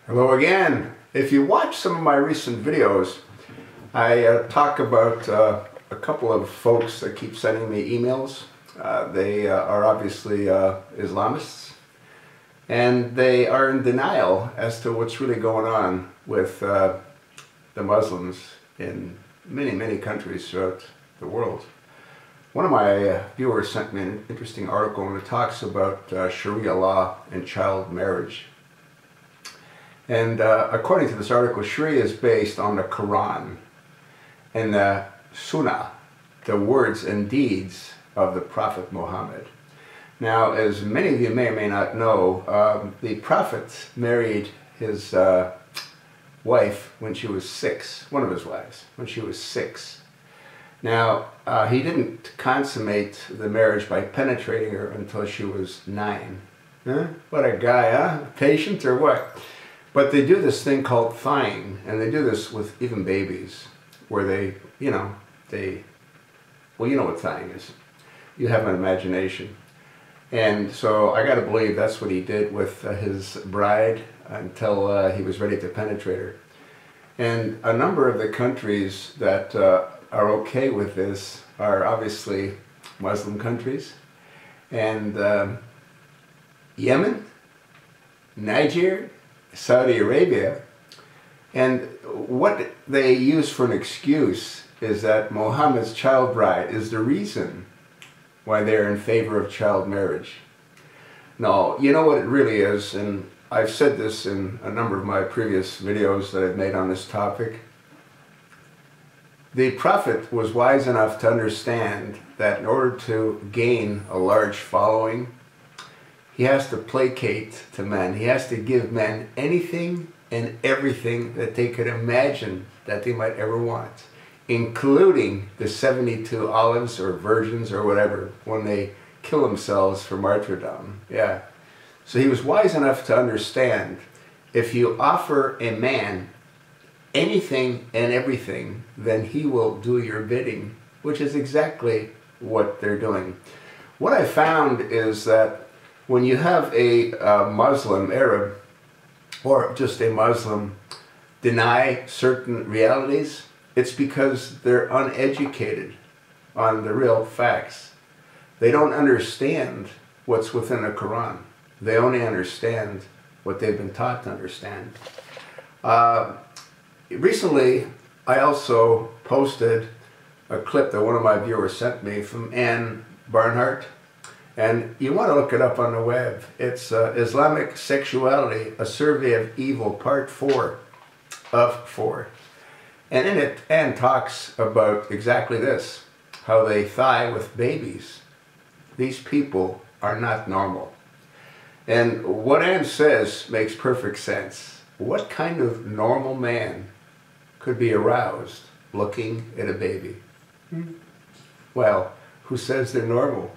Hello again. If you watch some of my recent videos, I talk about a couple of folks that keep sending me emails. They are obviously Islamists, and they are in denial as to what's really going on with the Muslims in many countries throughout the world. One of my viewers sent me an interesting article and it talks about Sharia law and child marriage. And according to this article, Sharia is based on the Quran and the Sunnah, the words and deeds of the Prophet Mohammed. Now, as many of you may or may not know, the Prophet married his wife when she was 6, one of his wives, when she was 6. Now, he didn't consummate the marriage by penetrating her until she was 9. Huh? What a guy, huh? Patient or what? But they do this thing called thine, and they do this with even babies, where they, well, you know what thine is. You have an imagination. And so I got to believe that's what he did with his bride until he was ready to penetrate her. And a number of the countries that are okay with this are obviously Muslim countries, and Yemen, Niger, Saudi Arabia. And what they use for an excuse is that Muhammad's child bride is the reason why they're in favor of child marriage. No, you know what it really is, and I've said this in a number of my previous videos that I've made on this topic. The Prophet was wise enough to understand that in order to gain a large following, he has to placate to men. He has to give men anything and everything that they could imagine that they might ever want, including the 72 olives or virgins or whatever when they kill themselves for martyrdom. Yeah. So he was wise enough to understand if you offer a man anything and everything, then he will do your bidding, which is exactly what they're doing. What I found is that when you have a Muslim, Arab, or just a Muslim deny certain realities, it's because they're uneducated on the real facts. They don't understand what's within the Quran. They only understand what they've been taught to understand. Recently, I also posted a clip that one of my viewers sent me from Ann Barnhart. And you want to look it up on the web. It's Islamic Sexuality, a Survey of Evil, Part 4 of 4. And in it, Anne talks about exactly this, how they thigh with babies. These people are not normal. And what Anne says makes perfect sense. What kind of normal man could be aroused looking at a baby? Well, who says they're normal?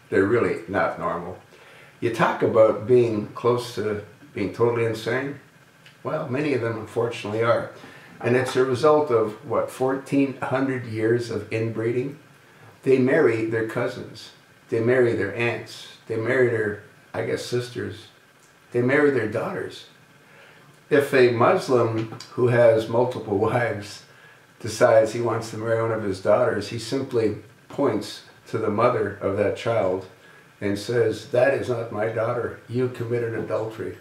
They're really not normal. You talk about being close to being totally insane. Well, many of them unfortunately are. And it's a result of, what, 1,400 years of inbreeding? They marry their cousins. They marry their aunts. They marry their, I guess, sisters. They marry their daughters. If a Muslim who has multiple wives decides he wants to marry one of his daughters, he simply points to the mother of that child and says, "That is not my daughter. You committed adultery.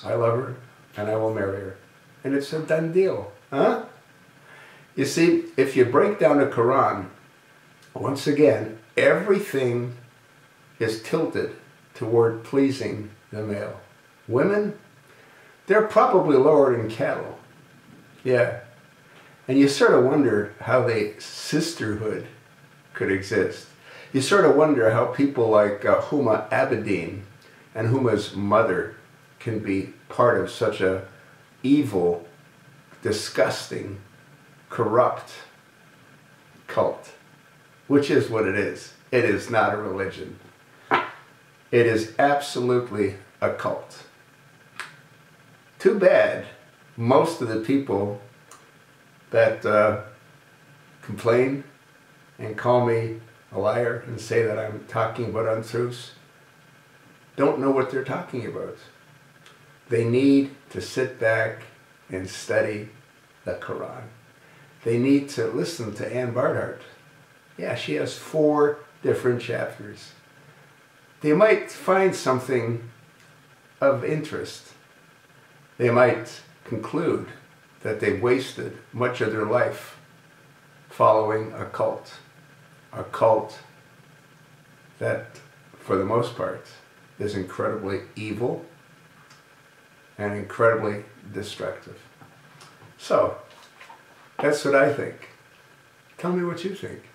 I love her and I will marry her." And it's a done deal. Huh? You see, if you break down the Quran, once again, everything is tilted toward pleasing the male. Women, they're probably lower than cattle. Yeah. And you sort of wonder how the sisterhood could exist. You sort of wonder how people like Huma Abedin and Huma's mother can be part of such a evil, disgusting, corrupt cult, which is what it is. It is not a religion. It is absolutely a cult. Too bad most of the people that complain and call me a liar and say that I'm talking about untruths don't know what they're talking about. They need to sit back and study the Quran. They need to listen to Ann Barnhart. Yeah, she has 4 different chapters. They might find something of interest. They might conclude that they've wasted much of their life following a cult that, for the most part, is incredibly evil and incredibly destructive. So, that's what I think. Tell me what you think.